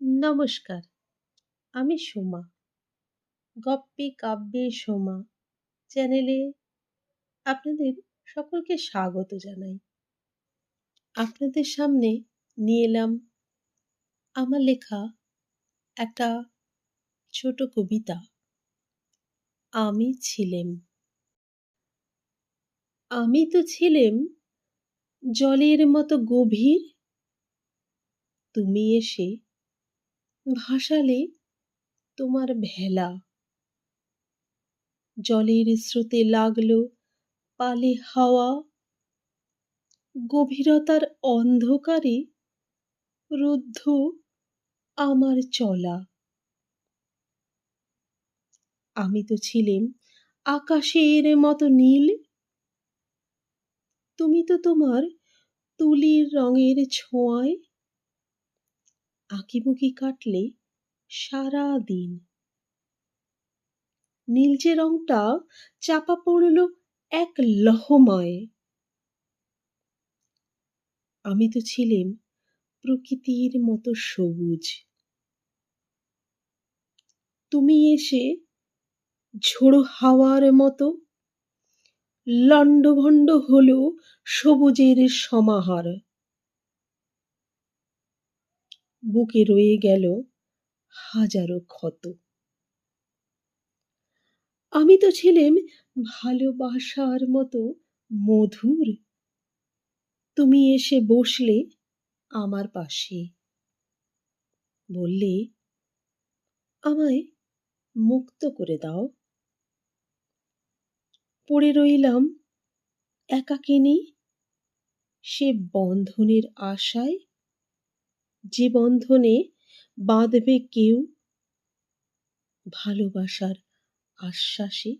নমস্কার, আমি সোমা। গপ্পে কাব্যে সোমা চ্যানেলে আপনাদের সকলকে স্বাগত জানাই। আপনাদের সামনে নিয়ে এলাম আমার লেখা একটা ছোট কবিতা, আমি ছিলেম। আমি তো ছিলেম জলের মতো গভীর, তুমি এসে ভাসালে তোমার ভেলা। জলের স্রোতে লাগলো পালে হাওয়া, গভীরতার অন্ধকারে রুদ্ধ আমার চলা। আমি তো ছিলেম আকাশের মতো নীল, তুমি তো তোমার তুলির রঙের ছোঁয়ায় আঁকিবুকি কাটলে সারা দিন। নীলচে রংটা চাপা পড়ল এক লহমায়। আমি তো ছিলেম প্রকৃতির মতো সবুজ, তুমি এসে ঝোড়ো হাওয়ার মতো লণ্ডভণ্ড হলো সবুজের সমাহার। বুকে রয়ে গেল হাজারো ক্ষত। আমি তো ছিলেম ভালোবাসার মতো মধুর, তুমি এসে বসলে আমার পাশে, বললে আমায় মুক্ত করে দাও। পড়ে রইলাম একাকিনী সে বন্ধনের আশায়, যে বন্ধনে বাঁধবে কেউ ভালোবাসার আশ্বাসে।